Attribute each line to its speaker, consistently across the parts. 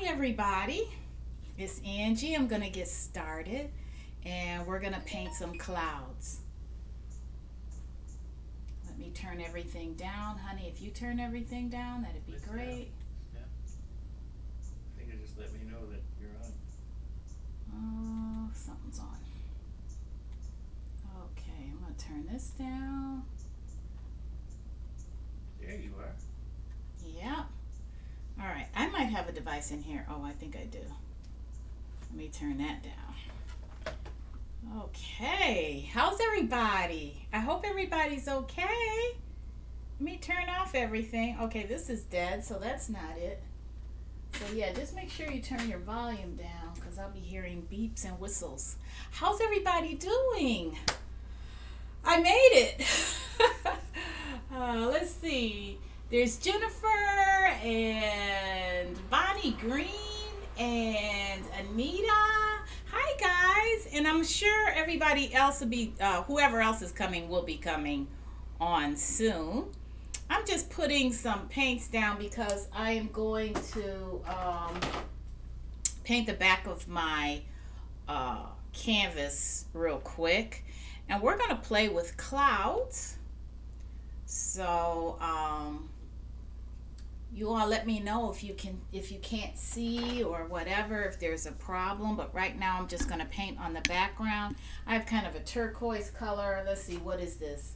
Speaker 1: Hi everybody, it's Angie. I'm gonna get started and we're gonna paint some clouds. Let me turn everything down. Honey, if you turn everything down, that'd be
Speaker 2: It's down.
Speaker 1: great.
Speaker 2: Yeah. I think it just let me know that you're on.
Speaker 1: Oh, something's on. Okay, I'm gonna turn this down.
Speaker 2: There you are.
Speaker 1: Yep. Alright, I might have a device in here. Oh, I think I do. Let me turn that down. Okay, how's everybody? I hope everybody's okay. Let me turn off everything. Okay, this is dead, so that's not it. So yeah, just make sure you turn your volume down because I'll be hearing beeps and whistles. How's everybody doing? I made it. Let's see. There's Jennifer and Bonnie Green and Anita. Hi guys, and I'm sure everybody else will be, whoever else is coming will be coming on soon. I'm just putting some paints down because I am going to paint the back of my canvas real quick, and we're going to play with clouds. So you all let me know if you can't see or whatever, if there's a problem. But right now I'm just going to paint on the background. I have kind of a turquoise color. Let's see, what is this?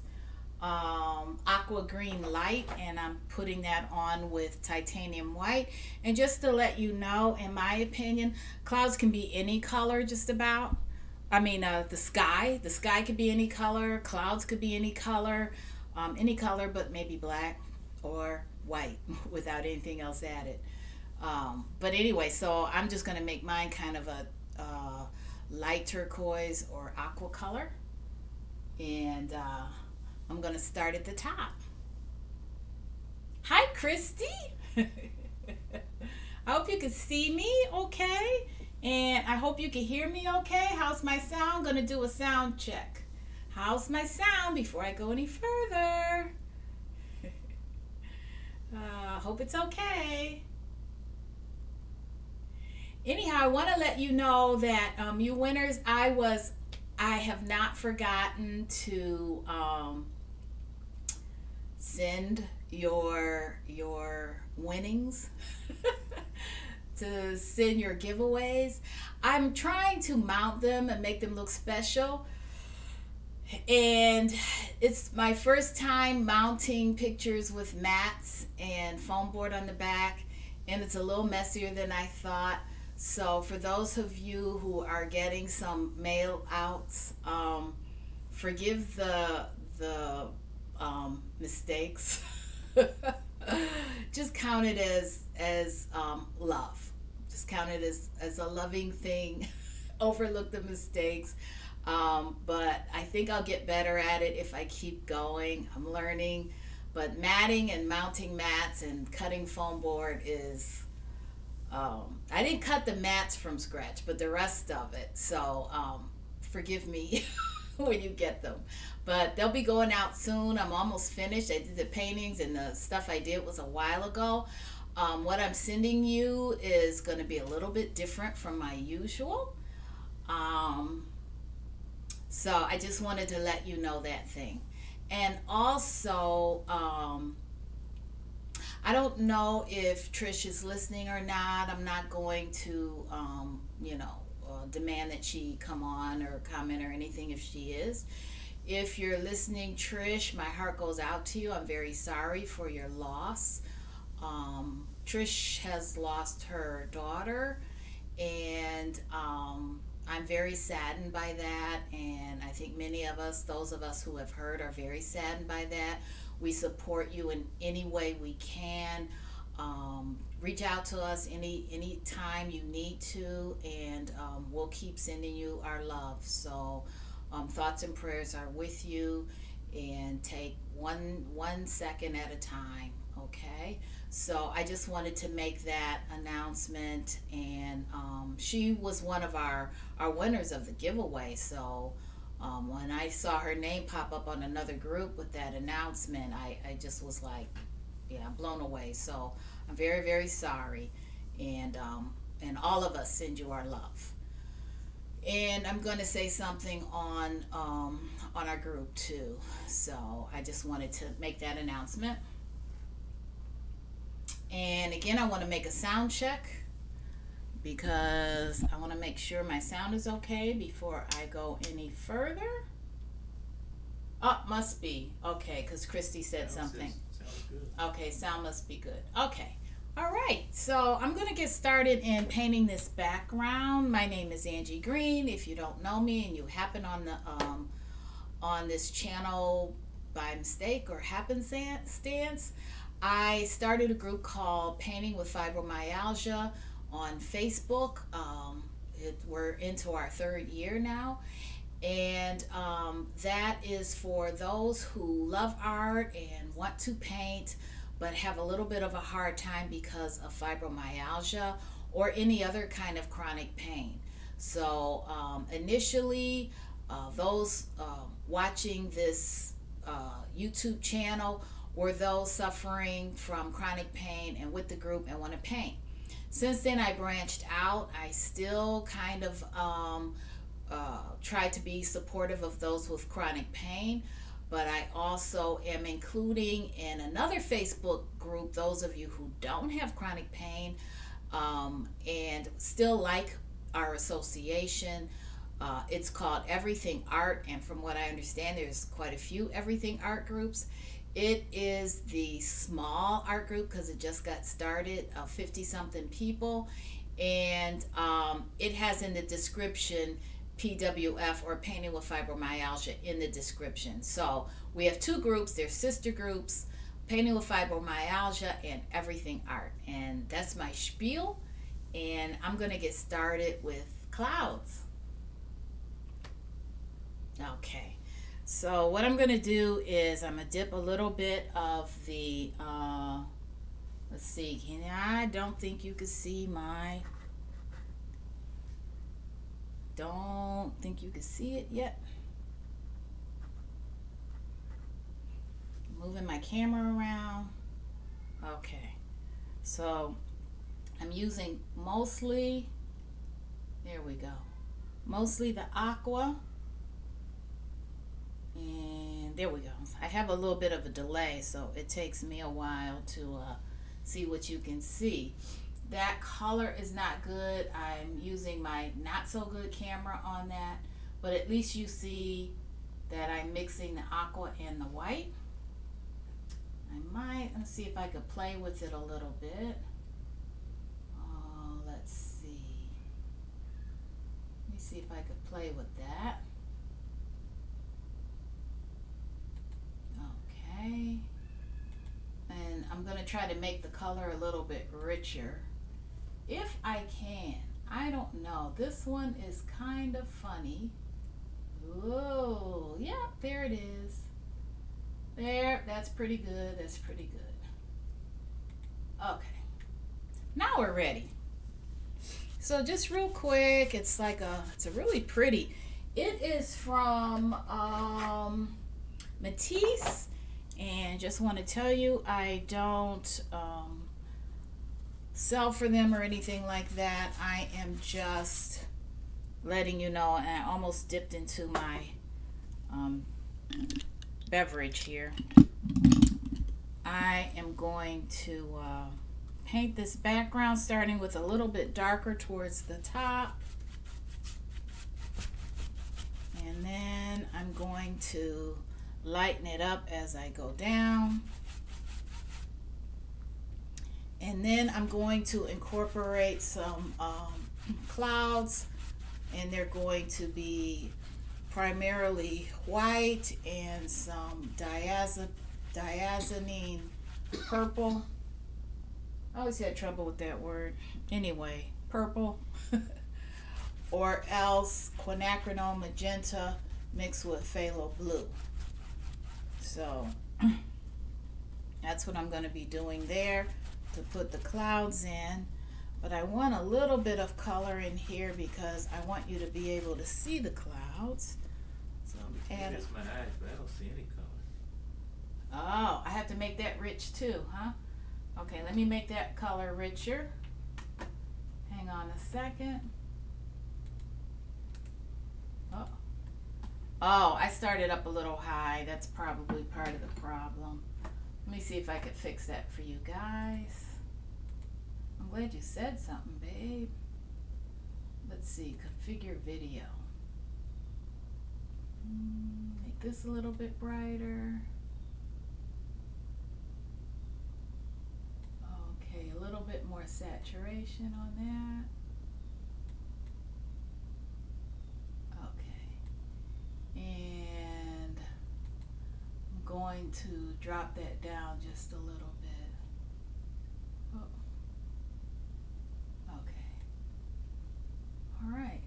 Speaker 1: Aqua green light, and I'm putting that on with titanium white. And just to let you know, in my opinion, clouds can be any color just about. I mean, the sky could be any color, clouds could be any color, but maybe black or white without anything else added. But anyway, so I'm just going to make mine kind of a light turquoise or aqua color. And I'm going to start at the top. Hi, Christy. I hope you can see me okay. And I hope you can hear me okay. How's my sound? I'm going to do a sound check. How's my sound before I go any further? Hope it's okay. Anyhow, I want to let you know that you winners, I have not forgotten to send your winnings to send your giveaways. I'm trying to mount them and make them look special, and it's my first time mounting pictures with mats and foam board on the back, and it's a little messier than I thought. So for those of you who are getting some mail outs, forgive the mistakes. Just count it as love. Just count it as a loving thing. Overlook the mistakes. But I think I'll get better at it if I keep going. I'm learning. But matting and mounting mats and cutting foam board is, I didn't cut the mats from scratch, but the rest of it. So forgive me when you get them. But they'll be going out soon. I'm almost finished. I did the paintings, and the stuff I did was a while ago. What I'm sending you is going to be a little bit different from my usual. So I just wanted to let you know that thing. And also, I don't know if Trish is listening or not. I'm not going to, demand that she come on or comment or anything if she is. If you're listening, Trish, my heart goes out to you. I'm very sorry for your loss. Trish has lost her daughter, and I'm very saddened by that, and I think many of us, those of us who have heard, are very saddened by that. We support you in any way we can. Reach out to us any time you need to, and we'll keep sending you our love. So thoughts and prayers are with you, and take one second at a time. Okay, so I just wanted to make that announcement, and she was one of our winners of the giveaway. So when I saw her name pop up on another group with that announcement, I just was like, yeah, blown away. So I'm very, very sorry. And all of us send you our love. And I'm going to say something on our group too. So I just wanted to make that announcement. And again, I want to make a sound check because I want to make sure my sound is okay before I go any further. Oh, must be okay because Christy said something.
Speaker 2: Sounds good.
Speaker 1: Okay, sound must be good. Okay. All right, so I'm going to get started in painting this background. My name is Angie Green. If you don't know me and you happen on this channel by mistake or happenstance, I started a group called Painting with Fibromyalgia on Facebook. We're into our third year now, and that is for those who love art and want to paint but have a little bit of a hard time because of fibromyalgia or any other kind of chronic pain. So initially, those watching this YouTube channel were those suffering from chronic pain and with the group and want to paint. Since then, I branched out. I still kind of try to be supportive of those with chronic pain, but I also am including in another Facebook group those of you who don't have chronic pain and still like our association. It's called Everything Art, and from what I understand, there's quite a few Everything Art groups. It is the small art group because it just got started, 50-something people, and it has in the description PWF or Painting with Fibromyalgia in the description. So we have two groups. They're sister groups, Painting with Fibromyalgia and Everything Art. And that's my spiel. And I'm going to get started with clouds. Okay. So what I'm going to do is I'm going to dip a little bit of the, let's see, I don't think you can see my... Don't think you can see it yet. Moving my camera around. Okay, so I'm using mostly, there we go, mostly the aqua, and there we go. I have a little bit of a delay, so it takes me a while to see what you can see. That color is not good. I'm using my not so good camera on that, but at least you see that I'm mixing the aqua and the white. Let's see if I could play with it a little bit. Let's see. Let me see if I could play with that. Okay. And I'm going to try to make the color a little bit richer. If I can. I don't know. This one is kind of funny. Oh, yeah, there it is. There, that's pretty good. That's pretty good. Okay. Now we're ready. So just real quick, it's a really pretty. It is from Matisse, and just want to tell you, I don't sell for them or anything like that. I am just letting you know, and I almost dipped into my beverage here. I am going to paint this background starting with a little bit darker towards the top, and then I'm going to lighten it up as I go down. And then I'm going to incorporate some clouds, and they're going to be primarily white and some diazonine purple. I always had trouble with that word. Anyway, purple. Or else quinacridone magenta mixed with phthalo blue. So that's what I'm going to be doing there to put the clouds in. But I want a little bit of color in here because I want you to be able to see the clouds. So
Speaker 2: And it's my eyes, but I don't see any color.
Speaker 1: oh, I have to make that rich too, huh? Okay, let me make that color richer. Hang on a second. Oh. Oh, I started up a little high. That's probably part of the problem. Let me see if I could fix that for you guys. I'm glad you said something, babe. Let's see, configure video. Make this a little bit brighter. Okay, a little bit more saturation on that. And I'm going to drop that down just a little bit. Oh. Okay. All right.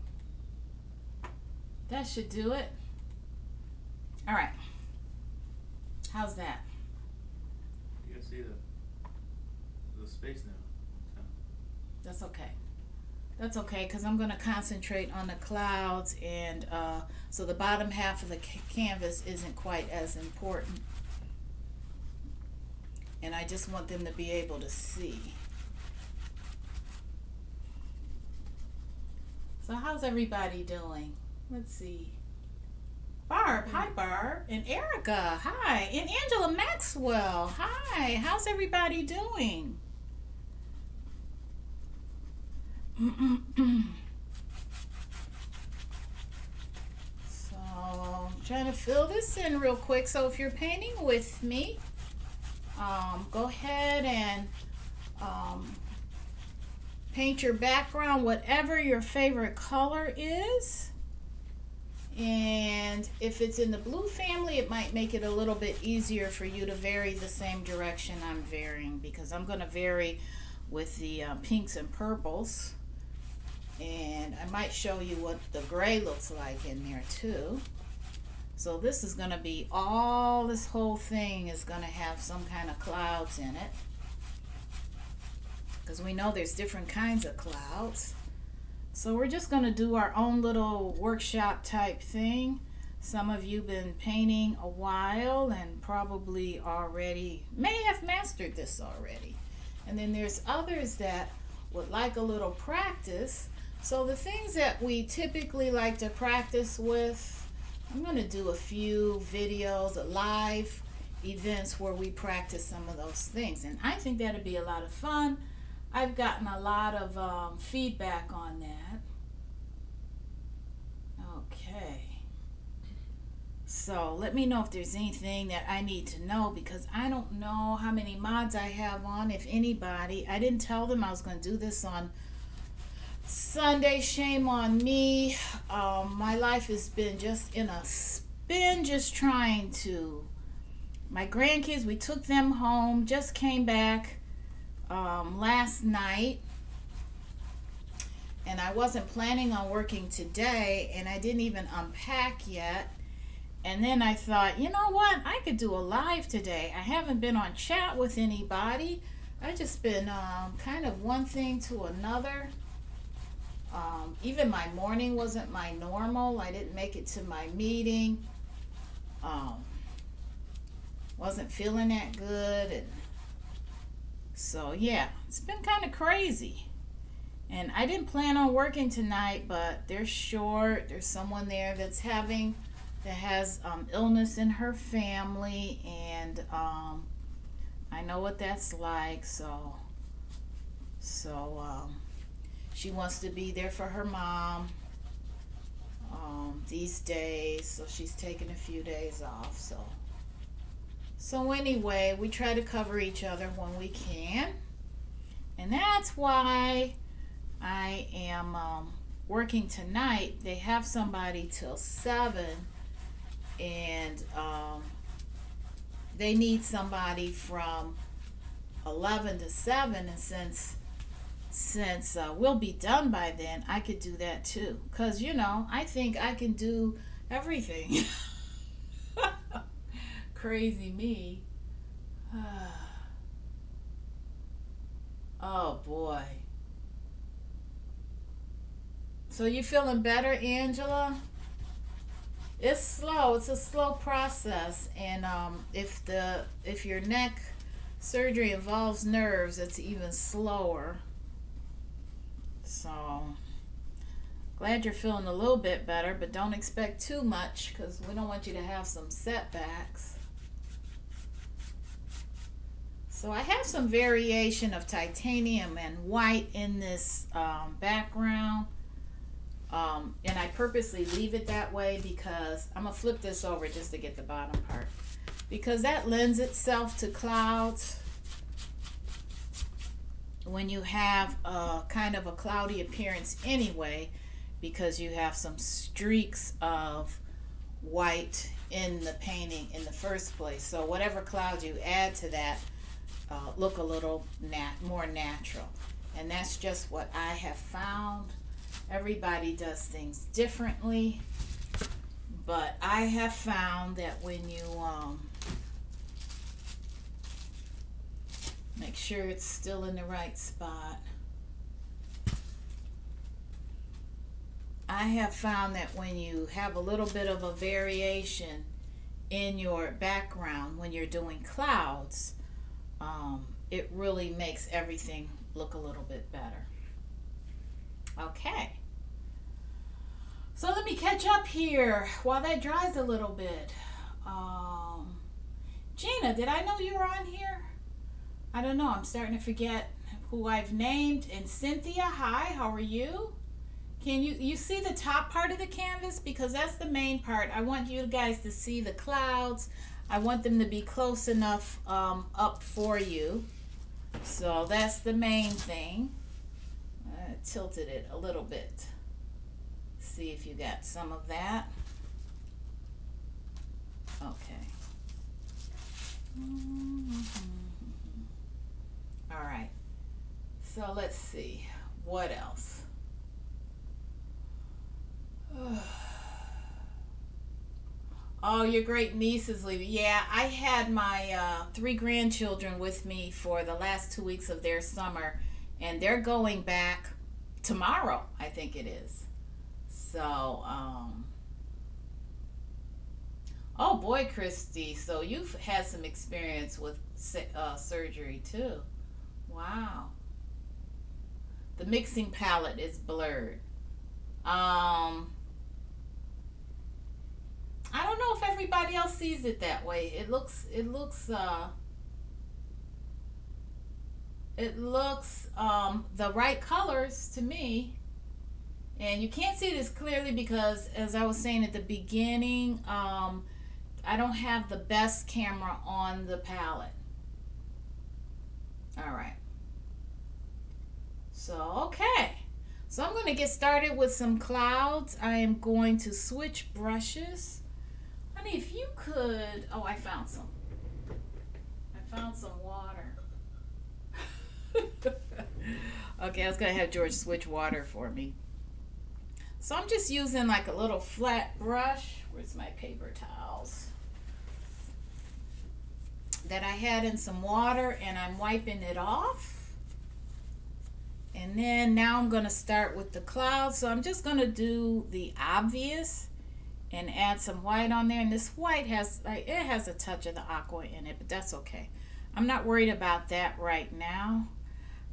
Speaker 1: That should do it. All right. How's that?
Speaker 2: You can see the space now. So.
Speaker 1: That's okay. That's okay, because I'm going to concentrate on the clouds, and so the bottom half of the canvas isn't quite as important. And I just want them to be able to see. So how's everybody doing? Let's see. Barb, hi Barb. And Erica, hi. And Angela Maxwell, hi. How's everybody doing? So I'm trying to fill this in real quick. So if you're painting with me, go ahead and paint your background whatever your favorite color is. And if it's in the blue family, it might make it a little bit easier for you to vary the same direction I'm varying, because I'm going to vary with the pinks and purples. And I might show you what the gray looks like in there too. So this is going to be all, this whole thing is going to have some kind of clouds in it, because we know there's different kinds of clouds. So we're just going to do our own little workshop type thing. Some of you been painting a while and probably already may have mastered this already. And then there's others that would like a little practice. So the things that we typically like to practice with, I'm going to do a few videos, live events where we practice some of those things. And I think that'd be a lot of fun. I've gotten a lot of feedback on that. Okay. So let me know if there's anything that I need to know, because I don't know how many mods I have on, if anybody. I didn't tell them I was going to do this on Sunday. Shame on me. My life has been just in a spin, just trying to. My grandkids, we took them home, just came back last night, and I wasn't planning on working today, and I didn't even unpack yet. And then I thought, you know what, I could do a live today. I haven't been on chat with anybody. I just been kind of one thing to another. Even my morning wasn't my normal. I didn't make it to my meeting. Wasn't feeling that good, and so yeah, it's been kind of crazy. And I didn't plan on working tonight, but they're short. There's someone there that has illness in her family, and I know what that's like. So she wants to be there for her mom these days, so she's taking a few days off. So anyway, we try to cover each other when we can, and that's why I am working tonight. They have somebody till 7, and they need somebody from 11 to 7, and since we'll be done by then, I could do that too, because you know, I think I can do everything. Crazy me. Oh boy. So you feeling better, Angela? It's slow. It's a slow process, and if your neck surgery involves nerves, it's even slower. So glad you're feeling a little bit better, but don't expect too much because we don't want you to have some setbacks. So I have some variation of titanium and white in this background. And I purposely leave it that way because I'm going to flip this over just to get the bottom part. Because that lends itself to clouds. When you have a kind of a cloudy appearance anyway, because you have some streaks of white in the painting in the first place. So whatever cloud you add to that look a little more natural. And that's just what I have found. Everybody does things differently, but I have found that when you make sure it's still in the right spot. I have found that when you have a little bit of a variation in your background when you're doing clouds, it really makes everything look a little bit better. Okay. So let me catch up here while that dries a little bit. Gina, did I know you were on here? I don't know. I'm starting to forget who I've named. And Cynthia, hi. How are you? Can you see the top part of the canvas? Because that's the main part. I want you guys to see the clouds. I want them to be close enough up for you. So that's the main thing. I tilted it a little bit. See if you got some of that. Okay. All right. So let's see. What else? Oh, your great niece is leaving. Yeah, I had my 3 grandchildren with me for the last 2 weeks of their summer, and they're going back tomorrow, I think it is. So, oh boy, Christy, so you've had some experience with surgery too. Wow. The mixing palette is blurred. I don't know if everybody else sees it that way. It looks the right colors to me. And you can't see this clearly because, as I was saying at the beginning, I don't have the best camera on the palette. All right. So, okay. So I'm going to get started with some clouds. I am going to switch brushes. Honey, if you could... Oh, I found some. I found some water. Okay, I was going to have George switch water for me. So I'm just using like a little flat brush. Where's my paper towels? That I had in some water, and I'm wiping it off. And then now I'm going to start with the clouds. So I'm just going to do the obvious and add some white on there. And this white has a touch of the aqua in it, but that's okay. I'm not worried about that right now.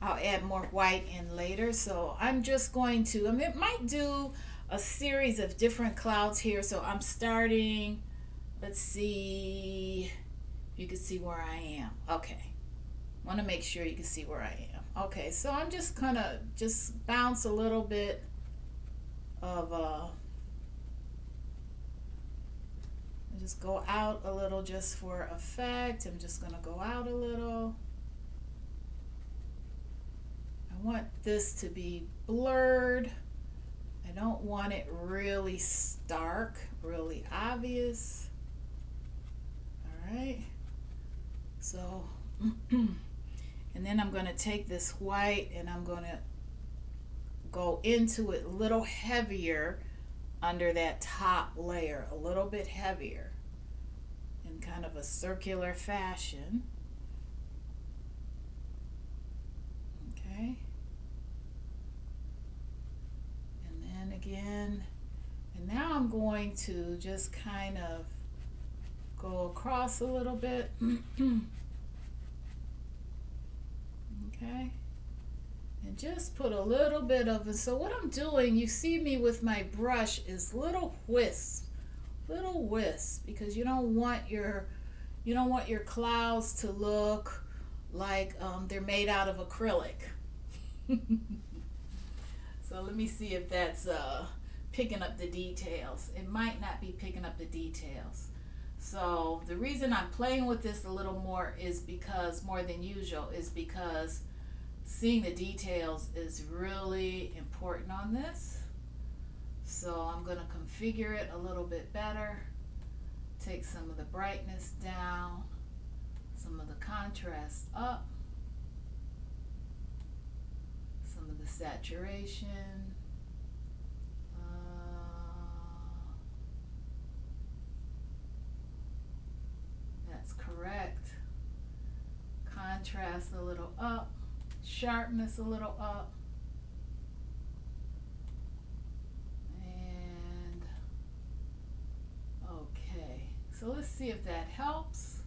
Speaker 1: I'll add more white in later. So I'm just going to, it might do a series of different clouds here. So I'm starting, let's see, you can see where I am. Okay. Want to make sure you can see where I am. Okay, so I'm just gonna bounce a little bit of just go out a little just for effect. I'm just gonna go out a little. I want this to be blurred. I don't want it really stark, really obvious. All right, so and then I'm going to take this white and I'm going to go into it a little heavier under that top layer, a little bit heavier in kind of a circular fashion. Okay. And then again, and now I'm going to just kind of go across a little bit. Okay, And just put a little bit of it. So what I'm doing, you see me with my brush, is little wisps, because you don't want your clouds to look like they're made out of acrylic. So let me see if that's picking up the details. It might not be picking up the details. So the reason I'm playing with this a little more is because, more than usual, is because seeing the details is really important on this. So I'm going to configure it a little bit better. Take some of the brightness down, some of the contrast up, some of the saturation. That's correct. Contrast a little up, sharpness a little up. And okay, so let's see if that helps.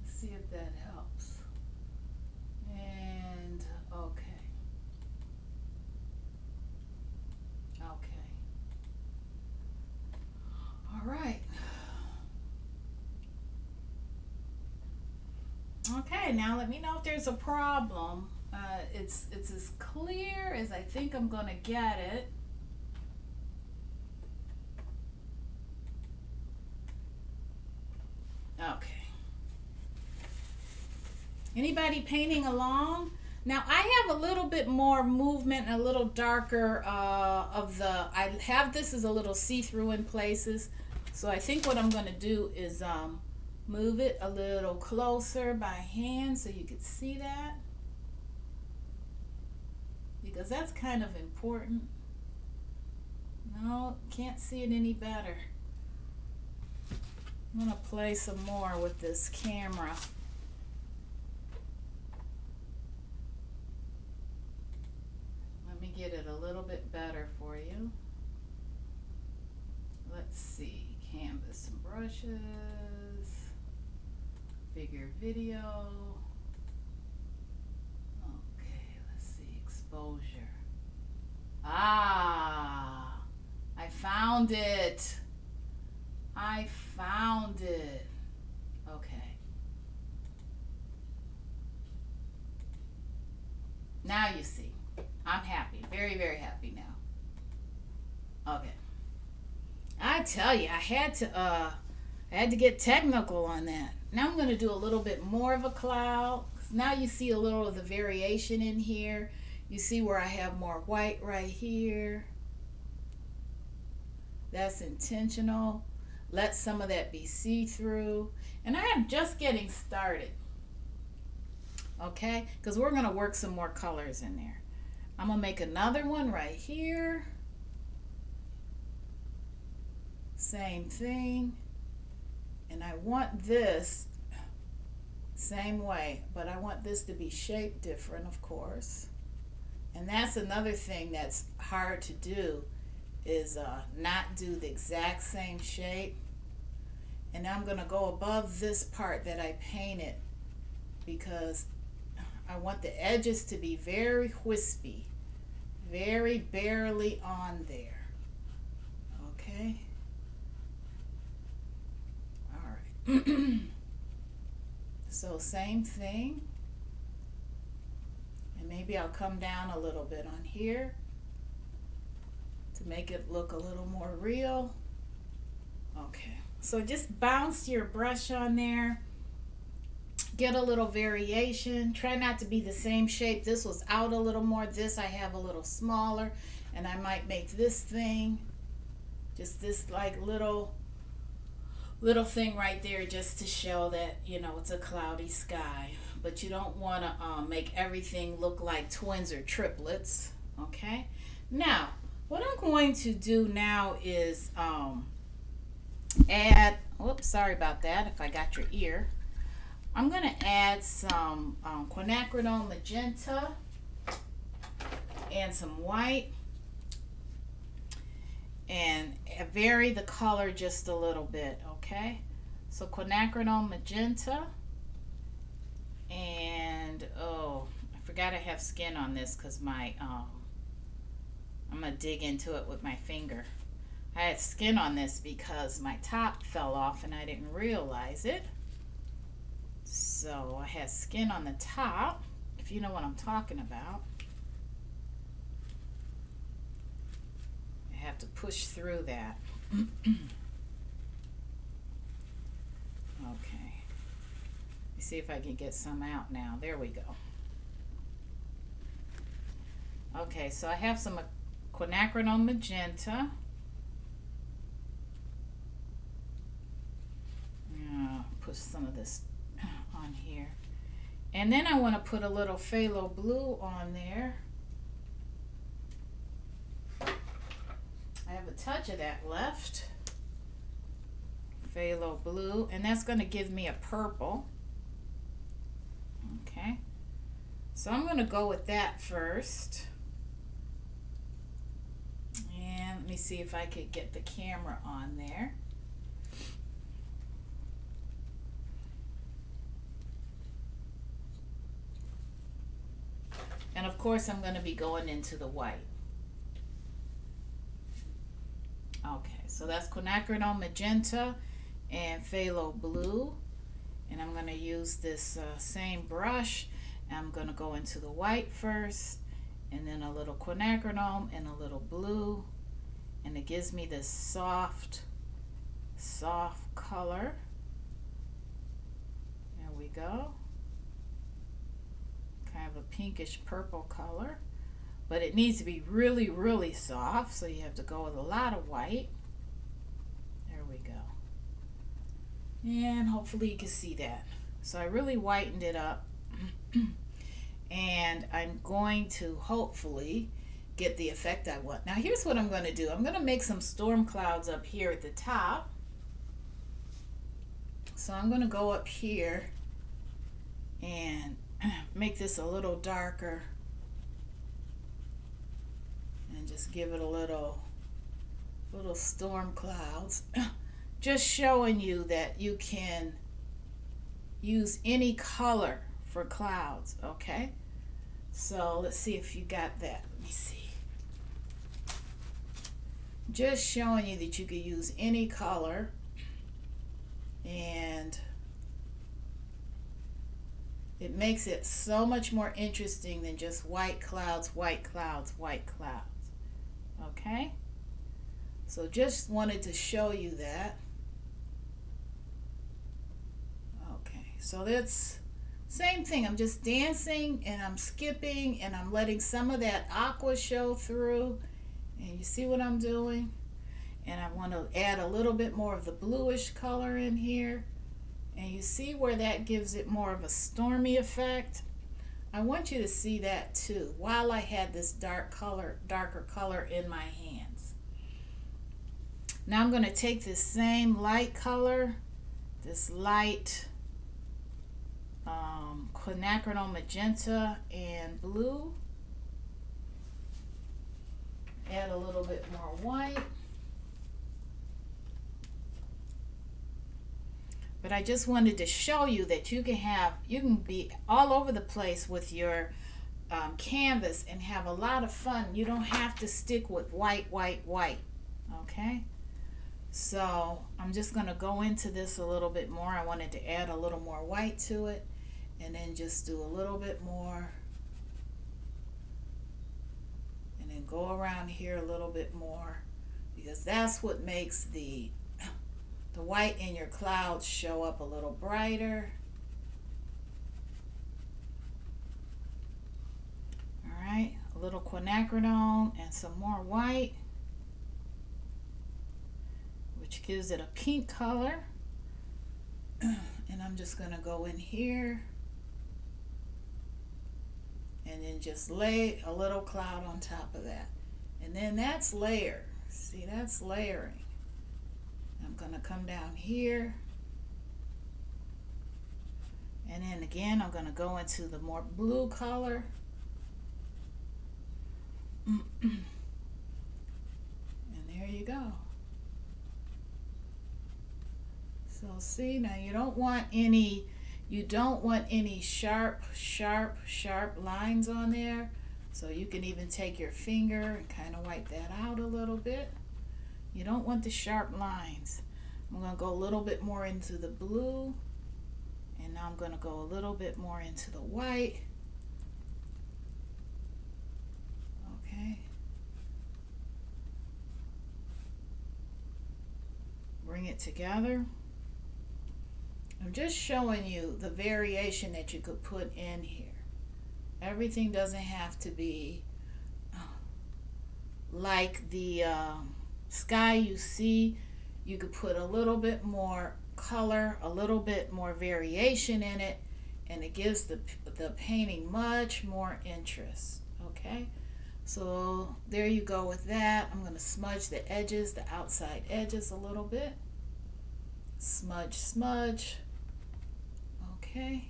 Speaker 1: Let's see if that helps. And okay. Okay. All right. Okay, now let me know if there's a problem. It's as clear as I think I'm gonna get it. Okay. Anybody painting along? Now I have a little bit more movement, a little darker I have this as a little see-through in places. So I think what I'm gonna do is move it a little closer by hand so you could see that, because that's kind of important. No, can't see it any better. I'm gonna play some more with this camera. Let me get it a little bit better for you. Let's see, canvas and brushes. Bigger video. Okay, let's see, exposure. Ah, I found it. I found it. Okay. Now you see. I'm happy. Very, very happy now. Okay. I tell you, I had to get technical on that. Now I'm going to do a little bit more of a cloud. Now you see a little of the variation in here. You see where I have more white right here. That's intentional. Let some of that be see-through. And I am just getting started. Okay? Because we're going to work some more colors in there. I'm going to make another one right here. Same thing. And I want this same way, but I want this to be shaped different, of course. And that's another thing that's hard to do, is not do the exact same shape. And I'm going to go above this part that I painted, because I want the edges to be very wispy, very barely on there. Okay? So same thing, and maybe I'll come down a little bit on here to make it look a little more real. Okay, so just bounce your brush on there, get a little variation. Try not to be the same shape. This was out a little more, this I have a little smaller, and I might make this thing just this like little thing right there, just to show that, you know, it's a cloudy sky. But you don't want to make everything look like twins or triplets. Okay, now what I'm going to do now is add, oops, sorry about that if I got your ear. I'm going to add some quinacridone magenta and some white, and vary the color just a little bit. Okay, so quinacridone magenta, and oh, I forgot I have skin on this because I'm gonna dig into it with my finger. I had skin on this because my top fell off and I didn't realize it. So I had skin on the top, if you know what I'm talking about. I have to push through that. Okay. Let's see if I can get some out now. There we go. Okay, so I have some quinacridone magenta. Put some of this on here. And then I want to put a little phthalo blue on there. I have a touch of that left. Phthalo blue, and that's going to give me a purple. Okay, so I'm going to go with that first. And let me see if I could get the camera on there. And of course I'm going to be going into the white. Okay, so that's quinacridone magenta and phthalo blue. And I'm going to use this same brush. And I'm going to go into the white first, and then a little quinacridone and a little blue. And it gives me this soft color. There we go. Kind of a pinkish purple color, but it needs to be really, really soft, so you have to go with a lot of white. There we go. And hopefully you can see that. So I really whitened it up. And I'm going to hopefully get the effect I want. Now here's what I'm going to do. I'm going to make some storm clouds up here at the top. So I'm going to go up here and make this a little darker and just give it a little storm clouds. Just showing you that you can use any color for clouds. Okay, so let's see if you got that. Let me see. Just showing you that you could use any color, and it makes it so much more interesting than just white clouds, white clouds, white clouds. Okay? So just wanted to show you that. Okay, so that's same thing. I'm just dancing and I'm skipping and I'm letting some of that aqua show through. And you see what I'm doing? And I want to add a little bit more of the bluish color in here. And you see where that gives it more of a stormy effect? I want you to see that too, while I had this darker color in my hands. Now I'm going to take this same light color, this light quinacridone magenta and blue. Add a little bit more white. But I just wanted to show you that you can be all over the place with your canvas and have a lot of fun. You don't have to stick with white, white, white. Okay? So I'm just going to go into this a little bit more. I wanted to add a little more white to it, and then just do a little bit more. And then go around here a little bit more, because that's what makes the white in your clouds show up a little brighter. All right, a little quinacridone and some more white, which gives it a pink color. And I'm just going to go in here and then just lay a little cloud on top of that. And then that's layer. See, that's layering. I'm going to come down here, and then again I'm going to go into the more blue color. And there you go. So see, now you don't want any, You don't want any sharp, sharp, sharp lines on there. So you can even take your finger and kind of wipe that out a little bit. You don't want the sharp lines. I'm going to go a little bit more into the blue. And now I'm going to go a little bit more into the white. Okay. Bring it together. I'm just showing you the variation that you could put in here. Everything doesn't have to be like the sky you see. You could put a little bit more color, a little bit more variation in it, and it gives the painting much more interest. Okay, so there you go with that. I'm going to smudge the edges, the outside edges a little bit. Smudge, smudge. Okay,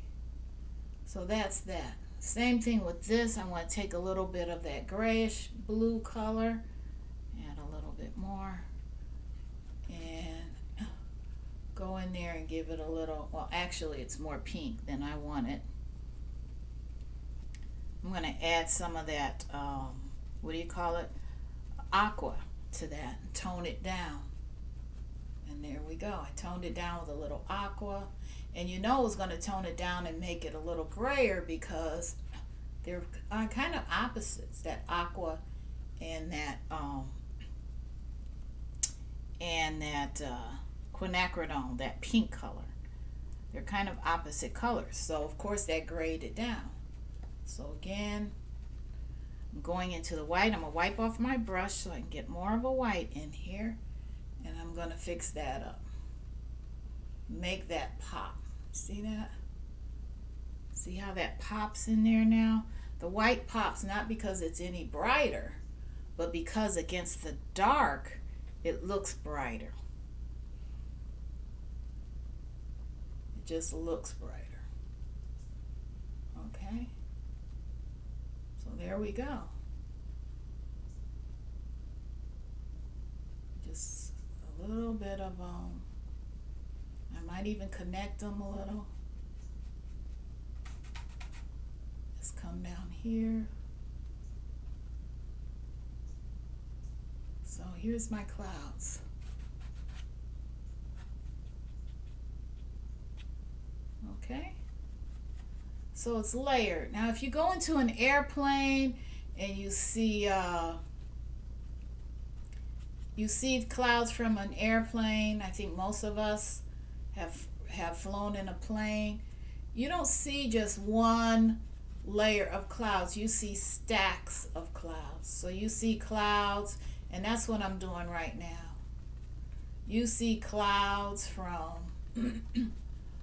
Speaker 1: so that's that. Same thing with this. I want to take a little bit of that grayish blue color, add a little bit more, and go in there and give it a little, well, actually it's more pink than I want it. I'm going to add some of that, what do you call it, aqua to that, and tone it down. And there we go. I toned it down with a little aqua. And you know it's going to tone it down and make it a little grayer because they're kind of opposites, that aqua and that quinacridone, that pink color. They're kind of opposite colors. So of course that grayed it down. So again, I'm going into the white. I'm going to wipe off my brush so I can get more of a white in here. And I'm going to fix that up. Make that pop. See that? See how that pops in there now? The white pops not because it's any brighter, but because against the dark, it looks brighter. It just looks brighter. Okay? So there we go. Just a little bit of I might even connect them a little. Let's come down here. So here's my clouds. Okay. So it's layered. Now if you go into an airplane and you see clouds from an airplane, I think most of us have flown in a plane, you don't see just one layer of clouds. You see stacks of clouds. So you see clouds, and that's what I'm doing right now. You see clouds from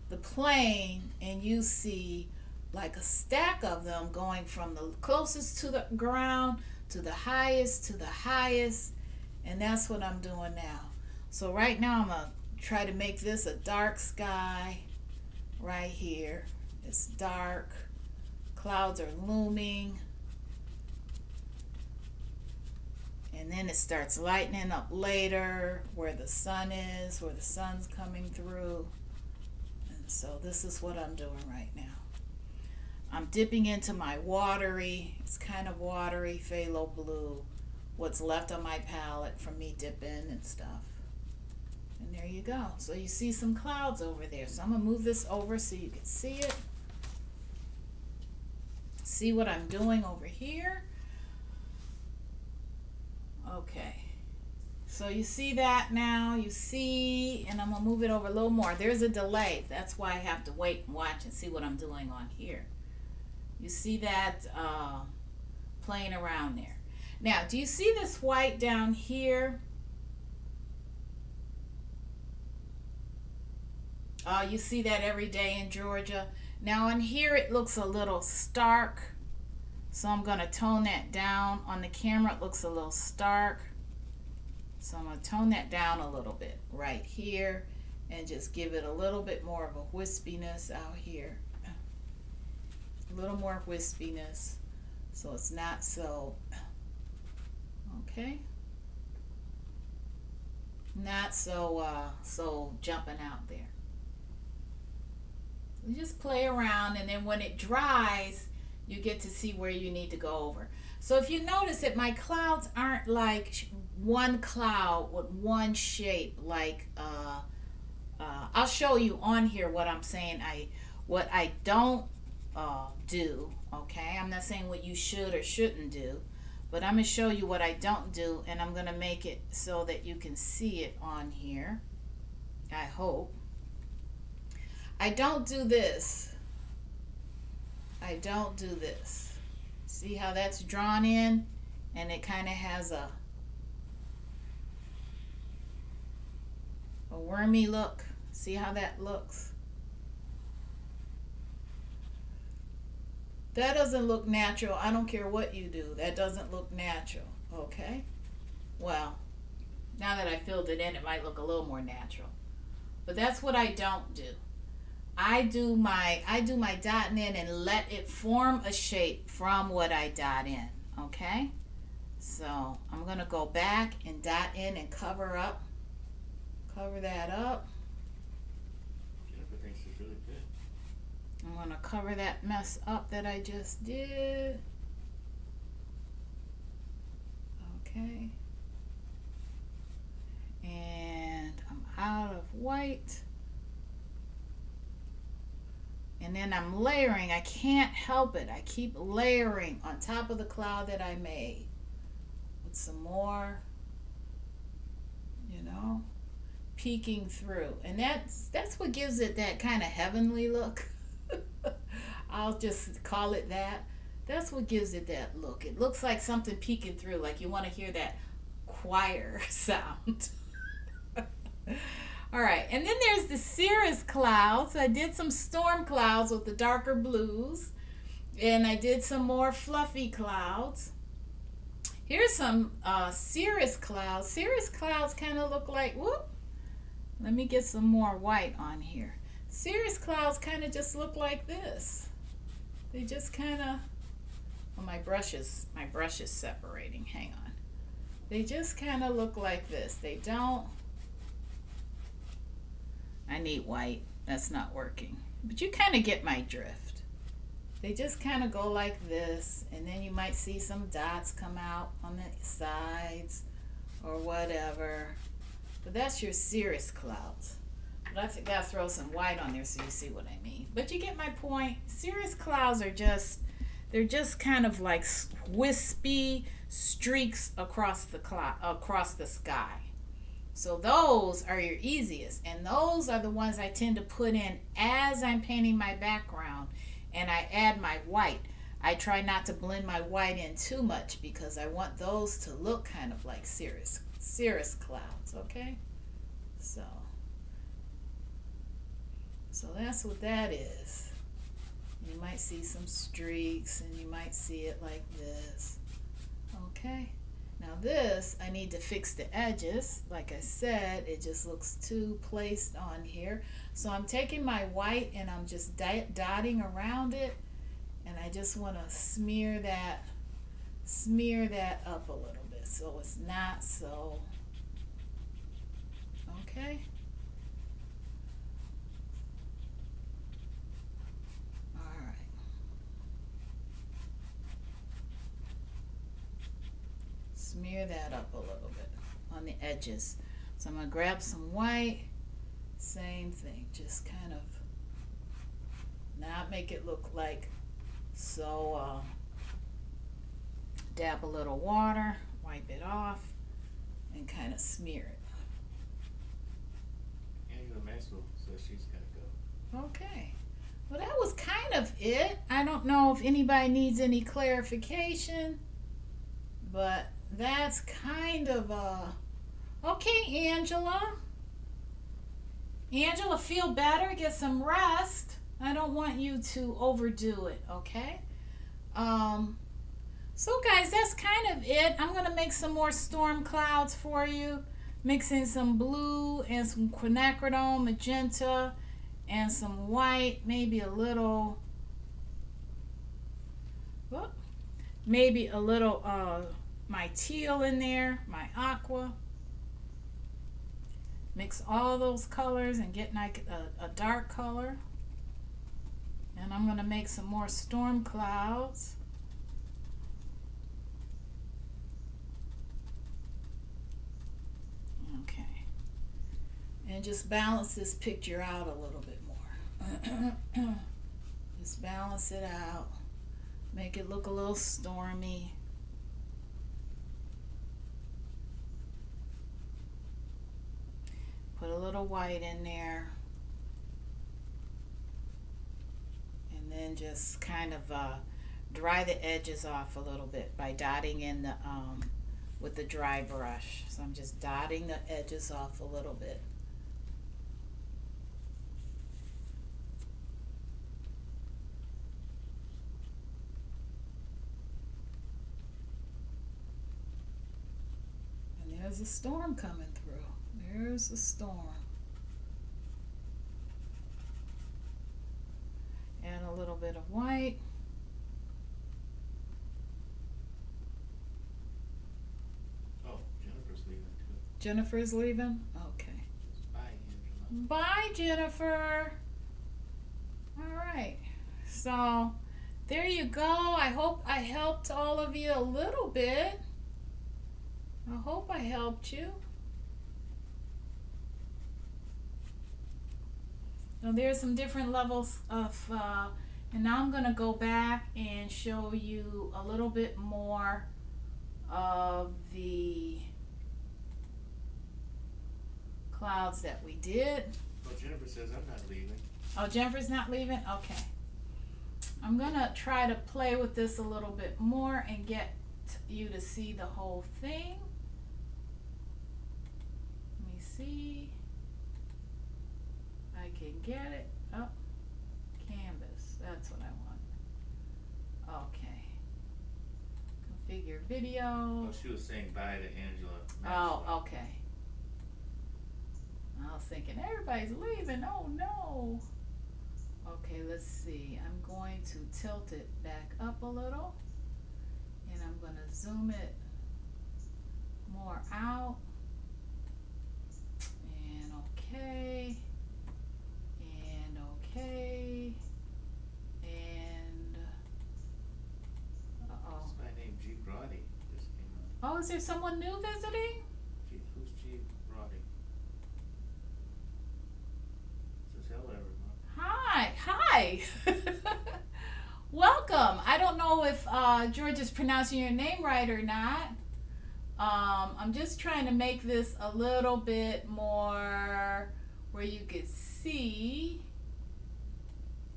Speaker 1: the plane, and you see like a stack of them going from the closest to the ground to the highest, and that's what I'm doing now. So right now I'm going to try to make this a dark sky right here. It's dark. Clouds are looming. And then it starts lightening up later where the sun is, where the sun's coming through. And so this is what I'm doing right now. I'm dipping into my watery, it's kind of watery phthalo blue, what's left on my palette from me dipping and stuff. And there you go. So you see some clouds over there. So I'm going to move this over so you can see it. See what I'm doing over here. Okay. So you see that now. You see, and I'm going to move it over a little more. There's a delay. That's why I have to wait and watch and see what I'm doing on here. You see that playing around there. Now, do you see this white down here? You see that every day in Georgia. Now on here it looks a little stark, so I'm going to tone that down. On the camera it looks a little stark, so I'm going to tone that down a little bit right here and just give it a little bit more of a wispiness out here. A little more wispiness so it's not so, okay, not so so jumping out there. You just play around, and then when it dries, you get to see where you need to go over. So if you notice that my clouds aren't like one cloud with one shape, like I'll show you on here what I'm saying. What I don't do. Okay, I'm not saying what you should or shouldn't do, but I'm gonna show you what I don't do, and I'm gonna make it so that you can see it on here. I hope. I don't do this. I don't do this. See how that's drawn in, and it kind of has a wormy look. See how that looks? That doesn't look natural. I don't care what you do. That doesn't look natural. Okay? Well, now that I filled it in, it might look a little more natural. But that's what I don't do. I do my dotting in and let it form a shape from what I dot in. Okay? So I'm gonna go back and dot in and cover up. Cover that up.
Speaker 2: Jennifer thinks it's really good.
Speaker 1: I'm gonna cover that mess up that I just did. Okay. And I'm out of white. And then I'm layering. I can't help it. I keep layering on top of the cloud that I made with some more, you know, peeking through. And that's what gives it that kind of heavenly look. I'll just call it that. That's what gives it that look. It looks like something peeking through, like you want to hear that choir sound. All right, and then there's the cirrus clouds. I did some storm clouds with the darker blues, and I did some more fluffy clouds. Here's some cirrus clouds. Cirrus clouds kind of look like, whoop, let me get some more white on here. Cirrus clouds kind of just look like this. They just kind of, well, my brush is separating. Hang on. They just kind of look like this. They don't. I need white. That's not working. But you kind of get my drift. They just kind of go like this, and then you might see some dots come out on the sides or whatever. But that's your cirrus clouds. But I gotta throw some white on there so you see what I mean. But you get my point. Cirrus clouds are they're just kind of like wispy streaks across the sky. So those are your easiest, and those are the ones I tend to put in as I'm painting my background, and I add my white. I try not to blend my white in too much because I want those to look kind of like cirrus clouds, okay? So that's what that is. You might see some streaks, and you might see it like this, okay? Now this, I need to fix the edges. Like I said, it just looks too placed on here. So I'm taking my white and I'm just dotting around it, and I just want to smear that up a little bit so it's not so, okay? Smear that up a little bit on the edges. So I'm going to grab some white, same thing, just kind of not make it look like so, dab a little water, wipe it off, and kind of smear it.
Speaker 2: Angela Maxwell says she's got to go.
Speaker 1: Okay. Well, that was kind of it. I don't know if anybody needs any clarification, but that's kind of okay, Angela. Angela, feel better, get some rest. I don't want you to overdo it, okay? So guys, that's kind of it. I'm gonna make some more storm clouds for you, mixing some blue and some quinacridone magenta and some white, maybe a little, my teal in there, my aqua. Mix all those colors and get like a dark color. And I'm going to make some more storm clouds. Okay. And just balance this picture out a little bit more. Just balance it out. Make it look a little stormy. Put a little white in there. And then just kind of dry the edges off a little bit by dotting in the with the dry brush. So I'm just dotting the edges off a little bit. And there's a storm coming through. There's a storm. Add a little bit of white.
Speaker 2: Oh, Jennifer's leaving too.
Speaker 1: Jennifer's leaving? Okay.
Speaker 2: Bye, Angela.
Speaker 1: Bye, Jennifer. All right. So there you go. I hope I helped all of you a little bit. I hope I helped you. So there's some different levels of, and now I'm going to go back and show you a little bit more of the clouds that we did.
Speaker 2: Well, Jennifer says I'm not leaving.
Speaker 1: Oh, Jennifer's not leaving? Okay. I'm going to try to play with this a little bit more and get you to see the whole thing. Let me see. I can get it up. Canvas, that's what I want. Okay. Configure video.
Speaker 2: Oh, she was saying bye to Angela.
Speaker 1: Oh, okay. I was thinking everybody's leaving. Oh no. Okay, let's see. I'm going to tilt it back up a little, and I'm going to zoom it more out. And okay. Okay, and uh-oh.
Speaker 2: This guy named G. Brody just came on.
Speaker 1: Oh, is there someone new visiting?
Speaker 2: Who's G. Brody? Says hello, everyone.
Speaker 1: Hi. Welcome. I don't know if George is pronouncing your name right or not. I'm just trying to make this a little bit more where you could see.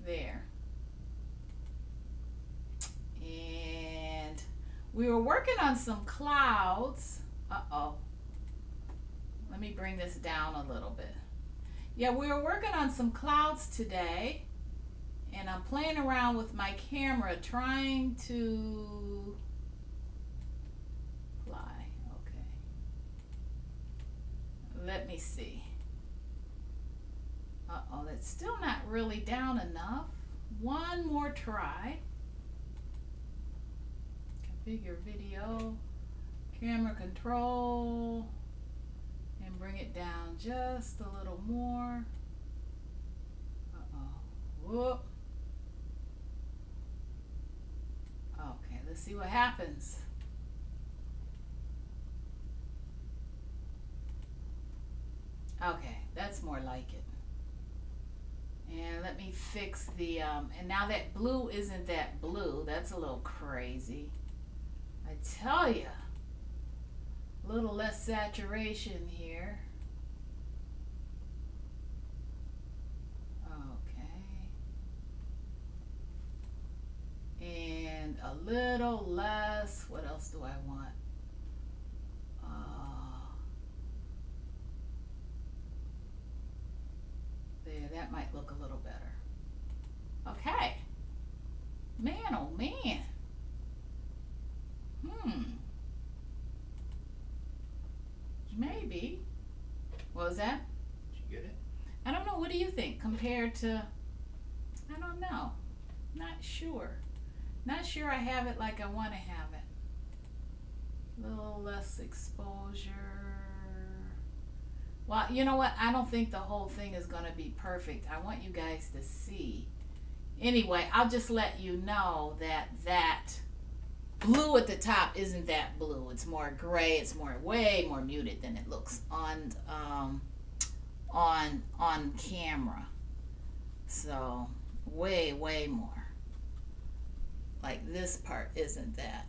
Speaker 1: There. And we were working on some clouds. Uh-oh. Let me bring this down a little bit. Yeah, we were working on some clouds today, and I'm playing around with my camera trying to fly. Okay. Let me see. Uh-oh, that's still not really down enough. One more try. Configure video, camera control, and bring it down just a little more. Uh-oh. Whoop. Okay, let's see what happens. Okay, that's more like it. And let me fix the, and now that blue isn't that blue. That's a little crazy. I tell ya. A little less saturation here. Okay. And a little less, what else do I want? There, that might look a little better. Okay. Man, oh man. Maybe. What was that?
Speaker 2: Did you get it?
Speaker 1: I don't know. What do you think compared to, I don't know. Not sure. Not sure I have it like I want to have it. A little less exposure. Well, you know what? I don't think the whole thing is going to be perfect. I want you guys to see. Anyway, I'll just let you know that that blue at the top isn't that blue. It's more gray. It's more way more muted than it looks on camera. So way more. Like this part isn't that.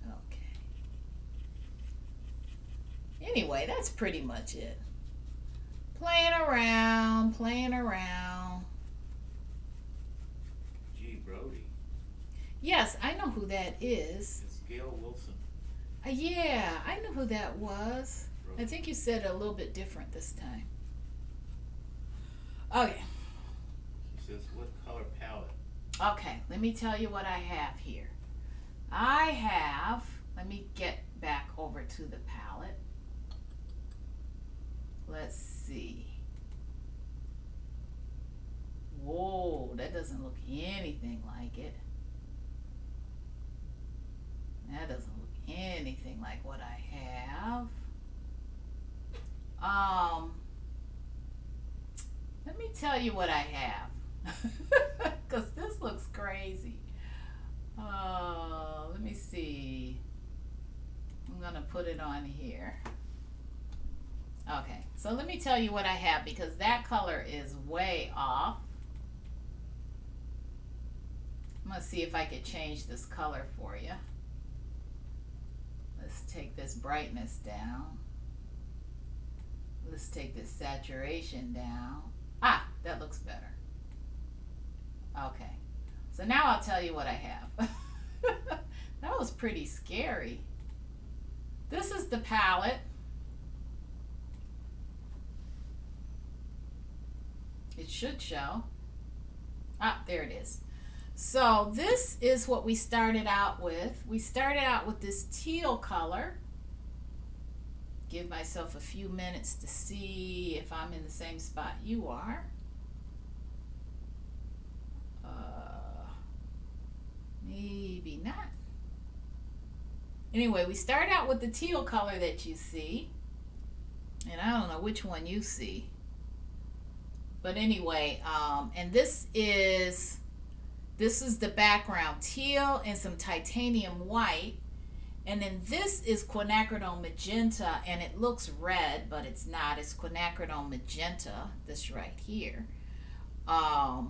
Speaker 1: Okay. Anyway, that's pretty much it. Playing around, playing around.
Speaker 2: Gee, Brody.
Speaker 1: Yes, I know who that is.
Speaker 2: It's Gail Wilson.
Speaker 1: Yeah, I know who that was.
Speaker 2: Brody.
Speaker 1: I think you said it a little bit different this time. Okay.
Speaker 2: She says, what color palette?
Speaker 1: Okay, let me tell you what I have here. I have, let me get back over to the palette. Let's see. Whoa, that doesn't look anything like it. That doesn't look anything like what I have. Let me tell you what I have. Because this looks crazy. Let me see. I'm going to put it on here. Okay, so let me tell you what I have because that color is way off. I'm going to see if I could change this color for you. Let's take this brightness down. Let's take this saturation down. Ah, that looks better. Okay, so now I'll tell you what I have. That was pretty scary. This is the palette. It should show. Ah, there it is. So this is what we started out with. We started out with this teal color. Give myself a few minutes to see if I'm in the same spot you are. Maybe not. Anyway, we start out with the teal color that you see. And I don't know which one you see. But anyway, and this is the background, teal and some titanium white. And then this is quinacridone magenta, and it looks red, but it's not. It's quinacridone magenta, this right here. I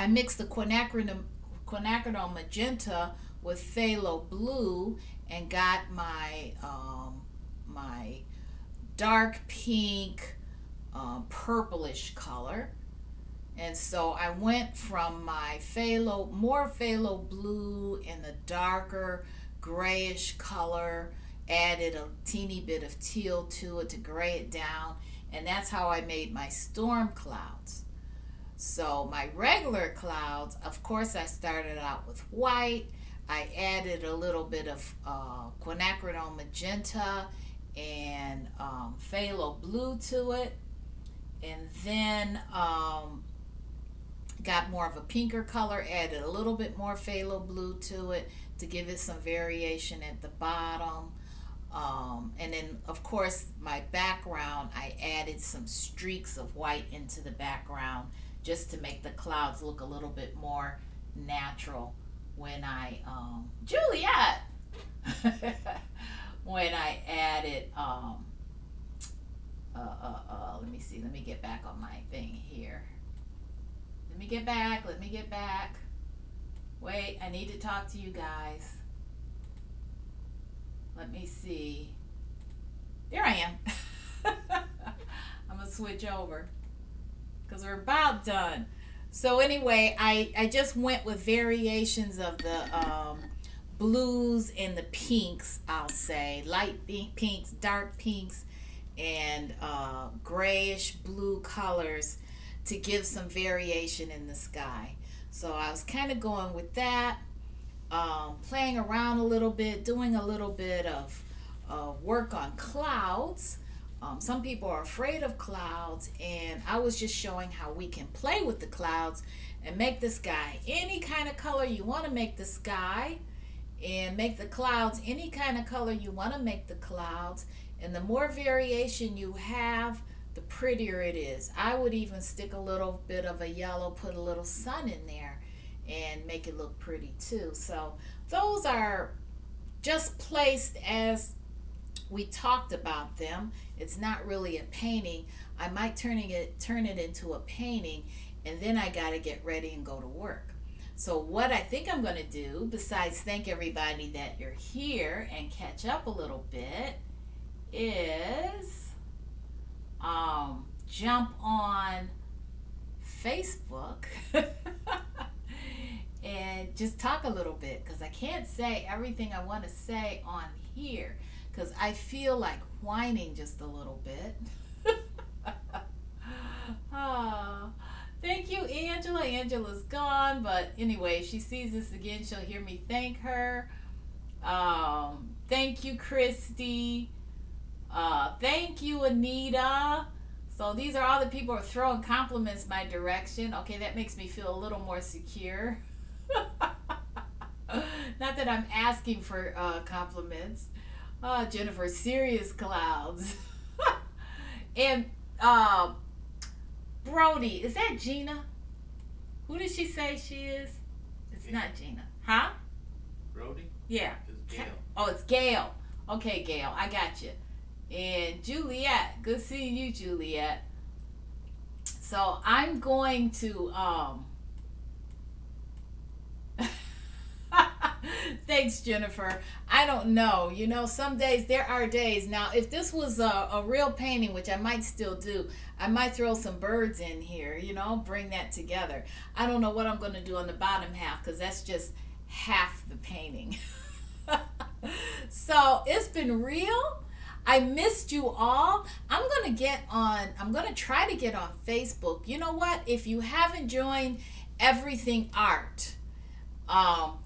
Speaker 1: mixed the quinacridone magenta with phthalo blue and got my my dark pink purplish color. And so I went from my more phthalo blue and the darker grayish color, added a teeny bit of teal to it to gray it down, and that's how I made my storm clouds. So my regular clouds, of course, I started out with white. I added a little bit of quinacridone magenta and phthalo blue to it, and then got more of a pinker color, added a little bit more phthalo blue to it to give it some variation at the bottom. And then of course my background, I added some streaks of white into the background just to make the clouds look a little bit more natural when I Juliet when I added let me see, let me get back on my thing here. Let me get back. Wait, I need to talk to you guys. Let me see. There I am. I'm going to switch over because we're about done. So anyway, I just went with variations of the blues and the pinks, I'll say. Light pinks, dark pinks, and grayish blue colors to give some variation in the sky. So I was kind of going with that, playing around a little bit, doing a little bit of work on clouds. Some people are afraid of clouds, and I was just showing how we can play with the clouds and make the sky any kind of color you want to make the sky, and make the clouds any kind of color you want to make the clouds. And the more variation you have, the prettier it is. I would even stick a little bit of a yellow, put a little sun in there, and make it look pretty too. So those are just placed as we talked about them. It's not really a painting. I might turn it into a painting, and then I got to get ready and go to work. So what I think I'm going to do, besides thank everybody that you're here and catch up a little bit, is jump on Facebook and just talk a little bit, because I can't say everything I want to say on here because I feel like whining just a little bit. Oh, thank you, Angela. Angela's gone, but anyway, if she sees this again, she'll hear me thank her. Thank you, Christy. Thank you, Anita. So these are all the people who are throwing compliments my direction. Okay, that makes me feel a little more secure. Not that I'm asking for compliments. Jennifer, serious clouds. And Brody, is that Gina? Who did she say she is? It's
Speaker 2: Gina.
Speaker 1: not Gina. Huh?
Speaker 2: Brody?
Speaker 1: Yeah.
Speaker 2: It's Gail.
Speaker 1: Oh, it's Gail. Okay, Gail, I got you. And Juliet, good seeing you, Juliet. So I'm going to thanks, Jennifer. I don't know. You know, some days, there are days. Now, if this was a real painting, which I might still do, I might throw some birds in here, you know, bring that together. I don't know what I'm going to do on the bottom half, because that's just half the painting. So it's been real. I missed you all. I'm going to try to get on Facebook. You know what? If you haven't joined Everything Art,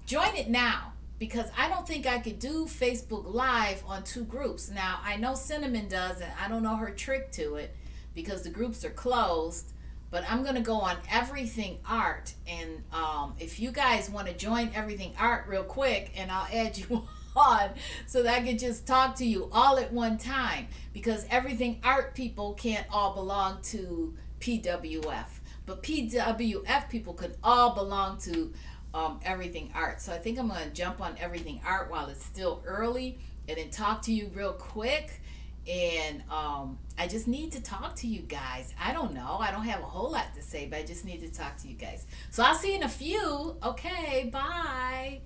Speaker 1: join it now, because I don't think I could do Facebook Live on two groups. Now, I know Cinnamon does, and I don't know her trick to it because the groups are closed, but I'm going to go on Everything Art, and if you guys want to join Everything Art real quick, and I'll add you on so that I can just talk to you all at one time, because Everything Art people can't all belong to PWF, but PWF people could all belong to Everything Art. So I think I'm going to jump on Everything Art while it's still early, and then talk to you real quick. And I just need to talk to you guys. I don't know. I don't have a whole lot to say, but I just need to talk to you guys. So I'll see you in a few. Okay, bye.